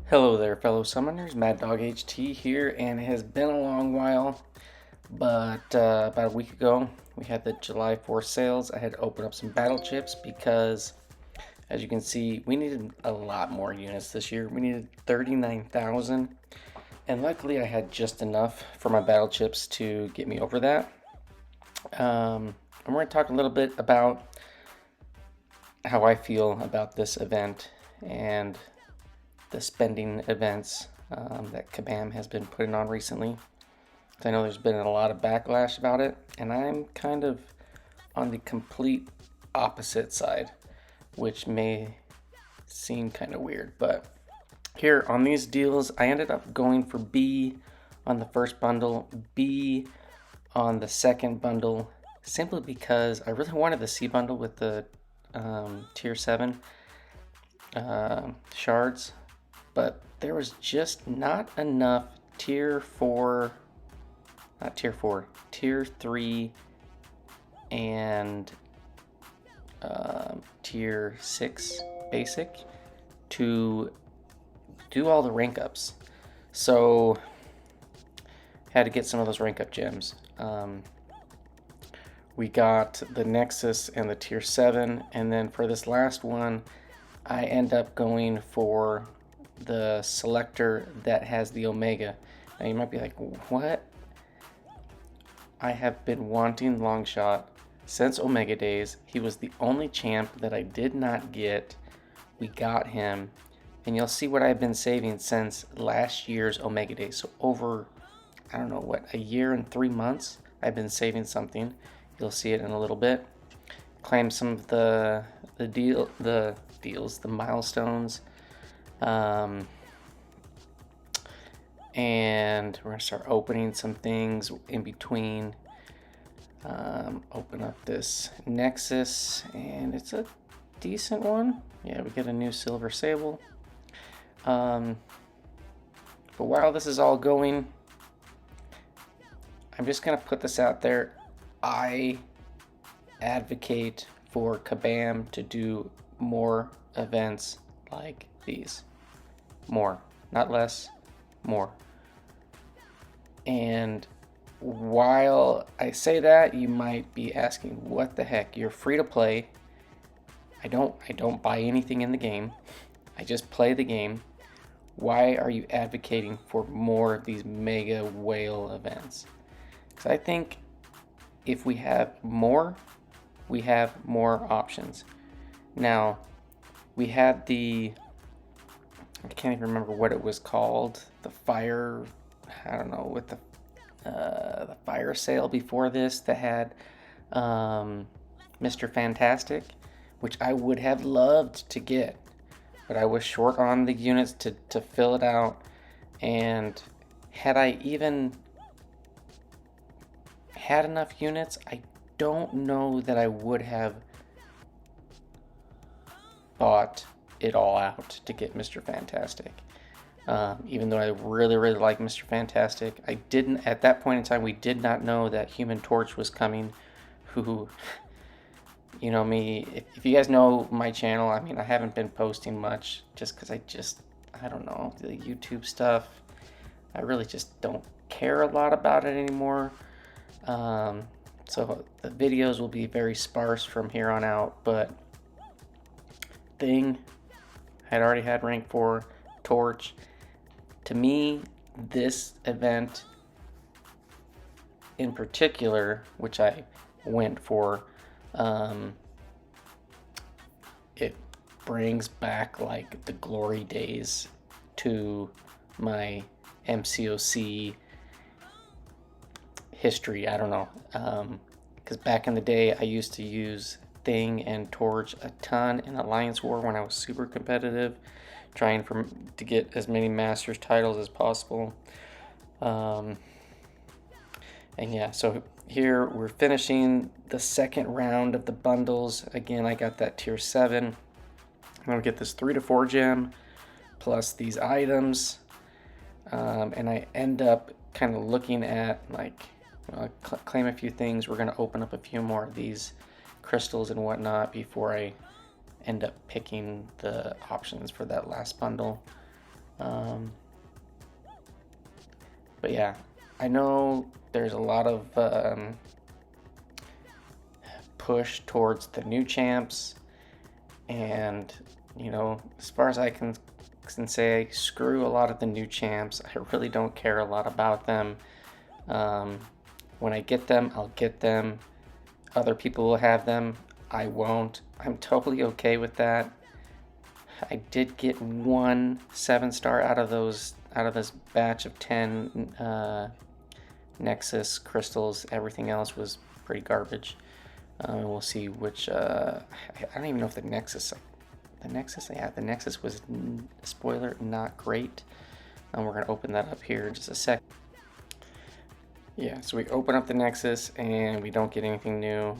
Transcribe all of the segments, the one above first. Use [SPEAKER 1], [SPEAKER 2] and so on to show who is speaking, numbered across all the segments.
[SPEAKER 1] Hello there, fellow summoners. Mad Dog HT here, and it has been a long while, but about a week ago we had the July 4th sales. I had to open up some battle chips because, as you can see, we needed a lot more units this year. We needed 39,000, and luckily I had just enough for my battle chips to get me over that. And we're going to talk a little bit about how I feel about this event and the spending events that Kabam has been putting on recently. I know there's been a lot of backlash about it, and I'm kind of on the complete opposite side, which may seem kind of weird. But here on these deals, I ended up going for B on the first bundle, B on the second bundle, simply because I really wanted the C bundle with the tier 7 shards, but there was just not enough tier 3 and tier 6 basic to do all the rank ups. So had to get some of those rank up gems. We got the Nexus and the tier 7, and then for this last one I end up going for the selector that has the Omega. Now you might be like, what? I have been wanting Longshot since Omega days. He was the only champ that I did not get. We got him, and you'll see what I've been saving since last year's Omega days. So over, I don't know what, a year and 3 months I've been saving something. You'll see it in a little bit. Claim some of the milestones. And we're gonna start opening some things in between. Open up this Nexus, and it's a decent one. Yeah, we get a new silver sable. But while this is all going, I'm just gonna put this out there. I advocate for Kabam to do more events like these. More, not less, more. And while I say that, you might be asking, what the heck? You're free to play. I don't buy anything in the game. I just play the game. Why are you advocating for more of these mega whale events? Because I think if we have more, we have more options. Now, we had I can't even remember what it was called, the fire, I don't know, with the fire sale before this that had Mr. Fantastic, which I would have loved to get, but I was short on the units to fill it out, and had I even had enough units, I don't know that I would have bought it all out to get Mr. Fantastic. Even though I really like Mr. Fantastic, I didn't, at that point in time, we did not know that Human Torch was coming, who, you know me, if you guys know my channel, I mean, I haven't been posting much just because I don't know, the YouTube stuff, I really just don't care a lot about it anymore. So the videos will be very sparse from here on out, but Thing, I'd already had rank 4, Torch. To me, this event in particular, which I went for, it brings back like the glory days to my MCOC history. I don't know, because back in the day I used to use Thing and Torch a ton in Alliance War when I was super competitive, trying to get as many Masters titles as possible. And yeah, so here we're finishing the second round of the bundles. Again, I got that tier 7. I'm gonna get this 3 to 4 gem plus these items, and I end up kind of looking at like, claim a few things. We're gonna open up a few more of these crystals and whatnot before I end up picking the options for that last bundle. Um, but yeah, I know there's a lot of push towards the new champs, and as far as I can say, screw a lot of the new champs. I really don't care a lot about them. When I get them, I'll get them. Other people will have them. I won't. I'm totally okay with that. I did get one 7-star out of this batch of 10 Nexus crystals. Everything else was pretty garbage. We'll see which. I don't even know if the Nexus was, spoiler, not great. We're gonna open that up here in just a sec. Yeah, so we open up the Nexus and we don't get anything new.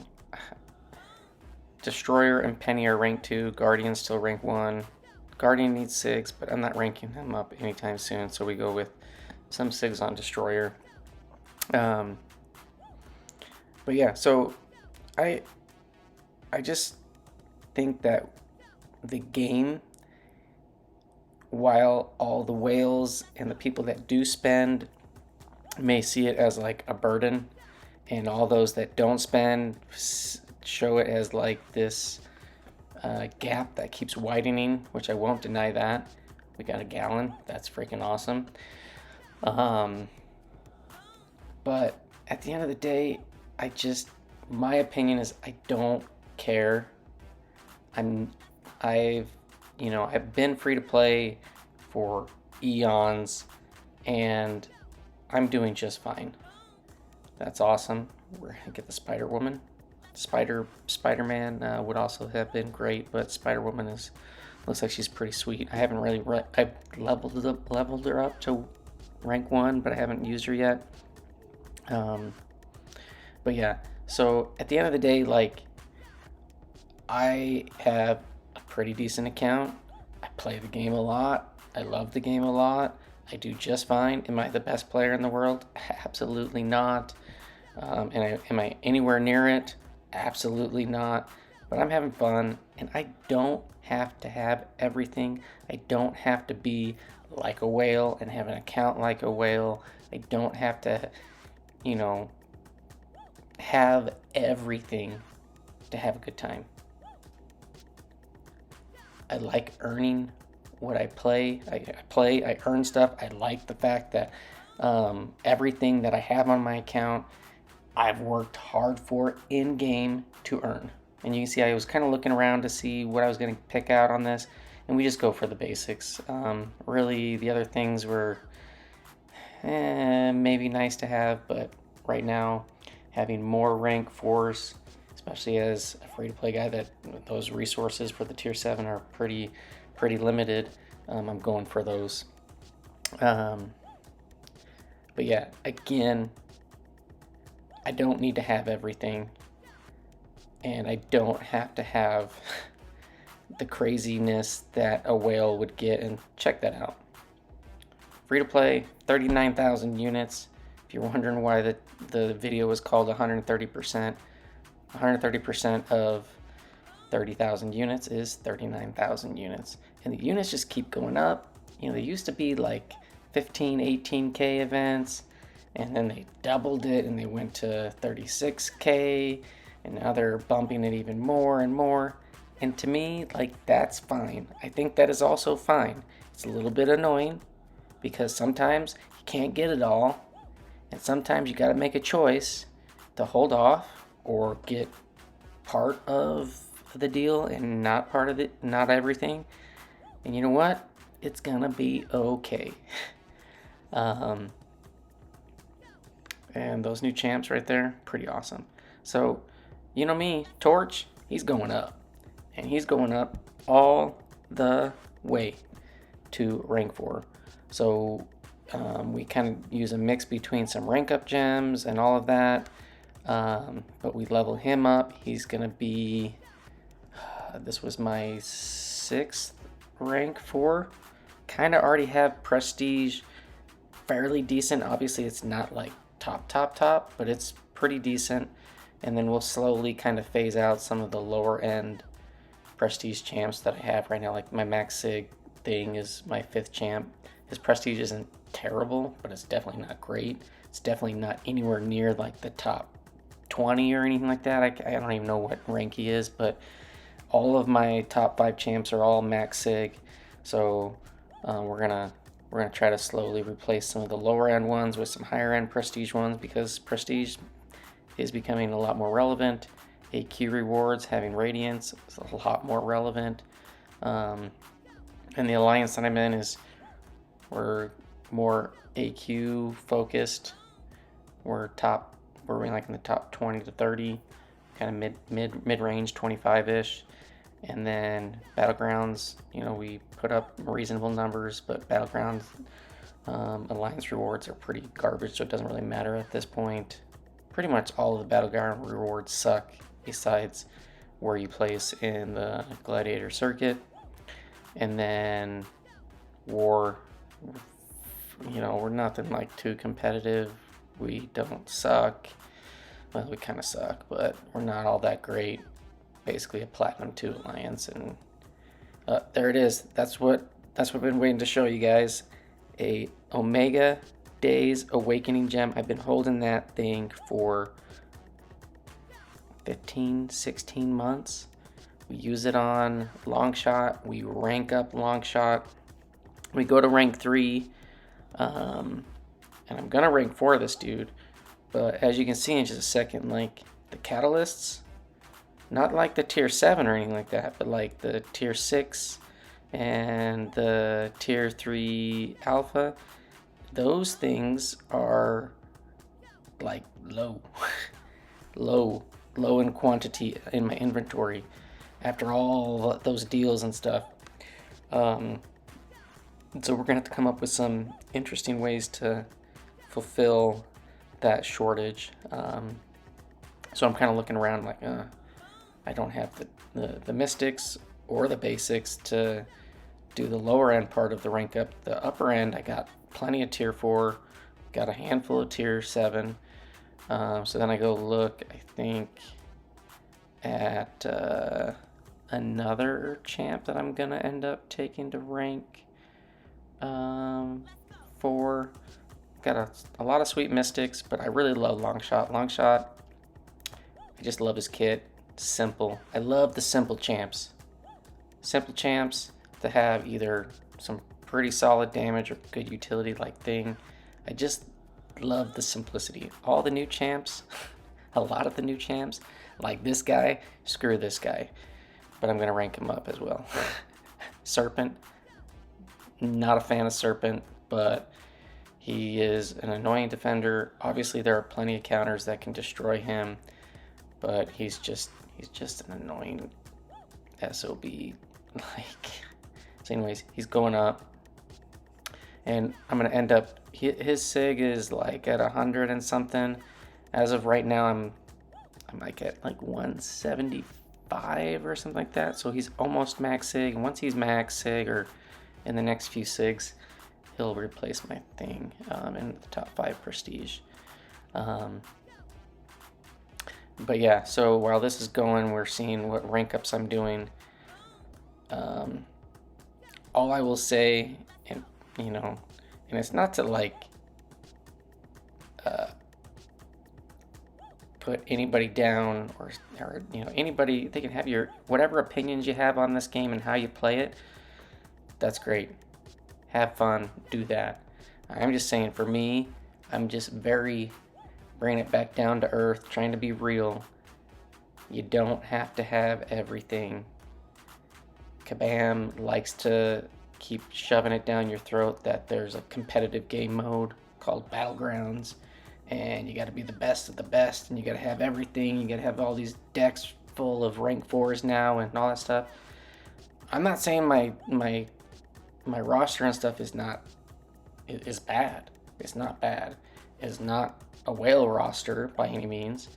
[SPEAKER 1] Destroyer and Penny are rank 2. Guardian still rank 1. Guardian needs 6, but I'm not ranking them up anytime soon, so we go with some 6 on Destroyer. But yeah, so I just think that the game, while all the whales and the people that do spend may see it as like a burden, and all those that don't spend show it as like this gap that keeps widening, which I won't deny that. We got a gallon. That's freaking awesome. But at the end of the day, my opinion is I don't care. I've been free to play for eons, and I'm doing just fine. That's awesome. We're gonna get the Spider-Woman. Spider-Man would also have been great, but Spider-Woman looks like she's pretty sweet. I haven't really I've leveled her up to rank 1, but I haven't used her yet. But yeah, so at the end of the day, like, I have a pretty decent account. I play the game a lot. I love the game a lot. I do just fine. Am I the best player in the world? Absolutely not. Am I anywhere near it? Absolutely not. But I'm having fun, and I don't have to have everything. I don't have to be like a whale and have an account like a whale. I don't have to, have everything to have a good time. I like earning what I play. I earn stuff. I like the fact that everything that I have on my account, I've worked hard for in game to earn. And you can see I was kind of looking around to see what I was going to pick out on this, and we just go for the basics. Really, the other things were maybe nice to have, but right now, having more rank 4s, especially as a free-to-play guy, that those resources for the tier 7 are pretty limited. I'm going for those. But yeah, again, I don't need to have everything, and I don't have to have the craziness that a whale would get. And check that out. Free to play, 39,000 units. If you're wondering why the video was called 130%, 130% of 30,000 units is 39,000 units. And the units just keep going up. They used to be like 15, 18K events, and then they doubled it and they went to 36K, and now they're bumping it even more and more. And to me, like, that's fine. I think that is also fine. It's a little bit annoying because sometimes you can't get it all, and sometimes you got to make a choice to hold off or get part of the deal and not part of it, not everything. And you know what? It's gonna be okay. And those new champs right there, pretty awesome. So, you know me, Torch, he's going up. And he's going up all the way to rank 4. So we kind of use a mix between some rank up gems and all of that. But we level him up. He's going to be, this was my 6th rank 4. Kind of already have prestige fairly decent. Obviously it's not like top, but it's pretty decent. And then we'll slowly kind of phase out some of the lower end prestige champs that I have right now, like my Max Sig thing is my 5th champ. His prestige isn't terrible, but it's definitely not great. It's definitely not anywhere near like the top 20 or anything like that. I don't even know what rank he is, but all of my top 5 champs are all max sig. So we're gonna try to slowly replace some of the lower end ones with some higher end prestige ones, because prestige is becoming a lot more relevant. AQ rewards, having radiance is a lot more relevant. And the alliance that I'm in we're more AQ focused. We're like in the top 20 to 30, kind of mid range, 25-ish. And then Battlegrounds, we put up reasonable numbers, but Battlegrounds alliance rewards are pretty garbage, so it doesn't really matter at this point. Pretty much all of the Battleground rewards suck, besides where you place in the Gladiator circuit. And then War, we're nothing like too competitive. We don't suck. Well, we kind of suck, but we're not all that great. Basically a Platinum 2 alliance, and there it is. That's what I've been waiting to show you guys. A Omega Days Awakening gem. I've been holding that thing for 15-16 months. We use it on long shot. We rank up long shot. We go to rank 3, and I'm gonna rank 4 this dude, but as you can see in just a second, like the catalysts, not like the tier 7 or anything like that, but like the tier 6 and the tier 3 alpha, those things are like low in quantity in my inventory after all those deals and stuff. So we're gonna have to come up with some interesting ways to fulfill that shortage. So I'm kind of looking around like, I don't have the mystics or the basics to do the lower end part of the rank up. The upper end, I got plenty of tier 4, got a handful of tier 7. So then I go look, I think, at another champ that I'm gonna end up taking to rank 4. Got a lot of sweet mystics, but I really love Longshot. Longshot, I just love his kit. Simple. I love the simple champs. Simple champs that have either some pretty solid damage or good utility like thing. I just love the simplicity. All the new champs, a lot of the new champs, like this guy, screw this guy. But I'm going to rank him up as well. Serpent, not a fan of Serpent, but he is an annoying defender. Obviously there are plenty of counters that can destroy him, but he's just an annoying SOB. So anyways, he's going up, and I'm gonna end up, his sig is like at 100 and something. As of right now, I'm like at like 175 or something like that. So he's almost max sig. And once he's max sig, or in the next few sigs, he'll replace my thing in the top 5 prestige. But yeah, so while this is going, we're seeing what rank ups I'm doing. All I will say, and it's not to like put anybody down, or anybody, they can have your whatever opinions you have on this game and how you play it. That's great. Have fun, do that. I'm just saying, for me, I'm just very bringing it back down to earth, trying to be real. You don't have to have everything. Kabam likes to keep shoving it down your throat that there's a competitive game mode called Battlegrounds, and you got to be the best of the best, and you got to have everything. You got to have all these decks full of rank 4s now and all that stuff. I'm not saying my roster and stuff is bad. It's not bad. It's not a whale roster by any means.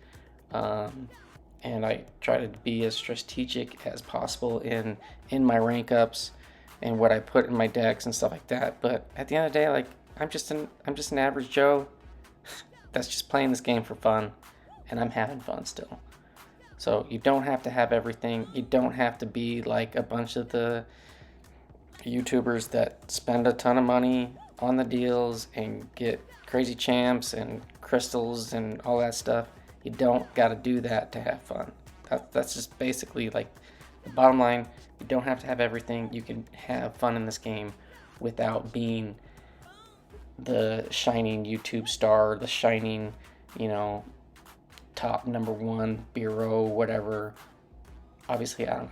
[SPEAKER 1] And I try to be as strategic as possible in my rank ups and what I put in my decks and stuff like that. But at the end of the day, like, I'm just an average Joe that's just playing this game for fun, and I'm having fun still. So you don't have to have everything. You don't have to be like a bunch of the YouTubers that spend a ton of money on the deals and get crazy champs and crystals and all that stuff. You don't got to do that to have fun. That's just basically like the bottom line. You don't have to have everything. You can have fun in this game without being the shining YouTube star, the shining, you know, top #1 bureau, whatever. Obviously, I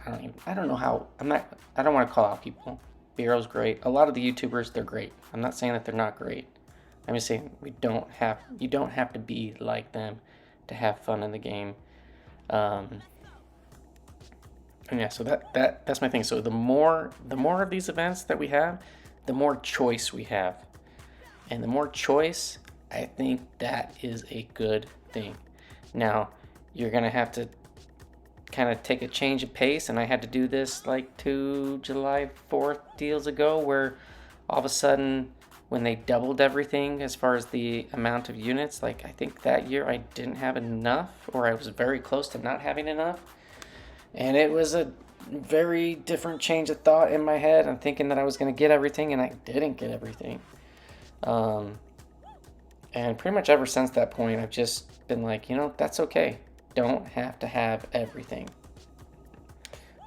[SPEAKER 1] don't know how. I don't want to call out people. Bureau's great. A lot of the YouTubers, they're great. I'm not saying that they're not great. I'm just saying you don't have to be like them to have fun in the game. And yeah, so that's my thing. So the more of these events that we have, the more choice we have. And the more choice, I think that is a good thing. Now, you're going to have to kind of take a change of pace, and I had to do this like 2 July 4th deals ago, where all of a sudden, when they doubled everything as far as the amount of units, like I think that year I didn't have enough, or I was very close to not having enough. And it was a very different change of thought in my head. I'm thinking that I was going to get everything, and I didn't get everything. And pretty much ever since that point, I've just been like, you know, that's okay. Don't have to have everything.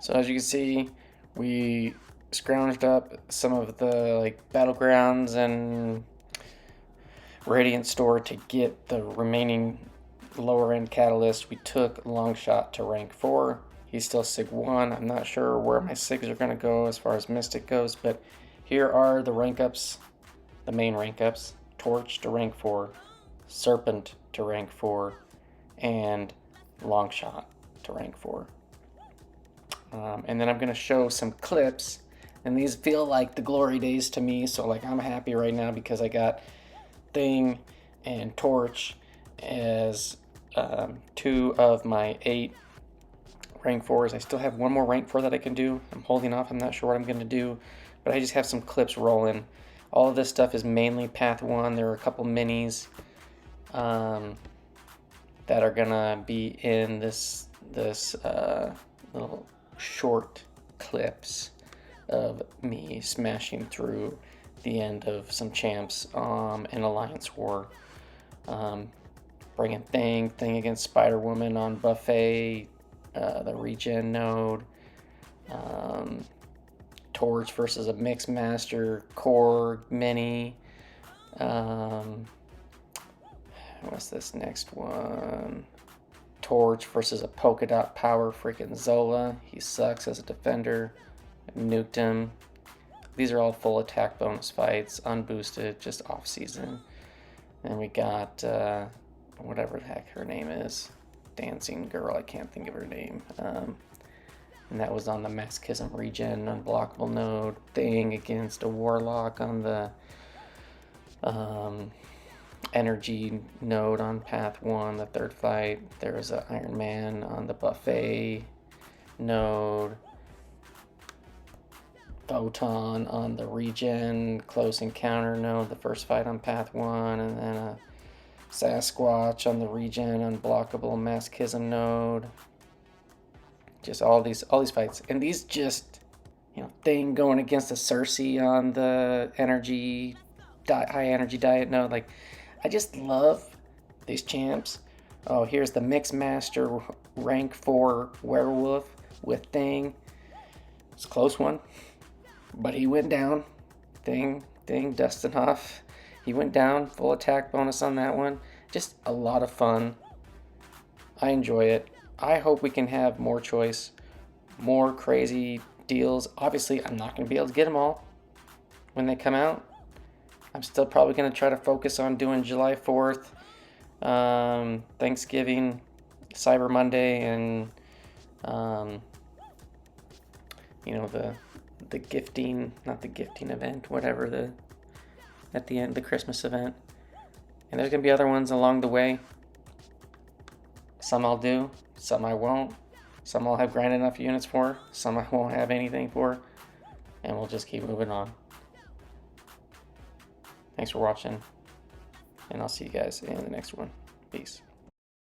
[SPEAKER 1] So as you can see, we scrounged up some of the like battlegrounds and Radiant store to get the remaining lower end catalyst. We took Longshot to rank 4. He's still Sig 1. I'm not sure where my Sigs are going to go as far as Mystic goes, but here are the rank ups, the main rank ups. Torch to rank 4, Serpent to rank 4, and Longshot to rank 4. And then I'm going to show some clips, and these feel like the glory days to me, so like I'm happy right now because I got Thing and Torch as 2 of my 8 rank 4s. I still have 1 more rank 4 that I can do. I'm holding off. I'm not sure what I'm going to do, but I just have some clips rolling. All of this stuff is mainly Path 1. There are a couple minis that are gonna be in this little short clips of me smashing through the end of some champs in Alliance War. Bringing Thing against Spider-Woman on Buffet, the regen node. Torch versus a Mix Master, Core, Mini. What's this next one? Torch versus a Polka Dot Power freaking Zola. He sucks as a defender. Nuked him. These are all full attack bonus fights, unboosted, just off season. And we got whatever the heck her name is. Dancing girl, I can't think of her name. And that was on the Masochism regen unblockable node. Thing against a Warlock on the energy node on Path 1, the 3rd fight. There was an Iron Man on the Buffet node. Photon on the regen close encounter node, the 1st fight on Path 1. And then a Sasquatch on the regen unblockable Masochism node. Just all these fights, and these just, you know, Thing going against a Cersei on the high energy diet node. Like, I just love these champs. Oh, here's the Mix Master rank 4 werewolf with Thing. It's a close one, but he went down. Thing dusting off. He went down. Full attack bonus on that one. Just a lot of fun. I enjoy it. I hope we can have more choice, more crazy deals. Obviously, I'm not going to be able to get them all when they come out. I'm still probably going to try to focus on doing July 4th, Thanksgiving, Cyber Monday, and you know, the gifting, not the gifting event, whatever, at the end, the Christmas event. And there's going to be other ones along the way. Some I'll do, some I won't. Some I'll have grinded enough units for, some I won't have anything for, and we'll just keep moving on. Thanks for watching, and I'll see you guys in the next one. Peace.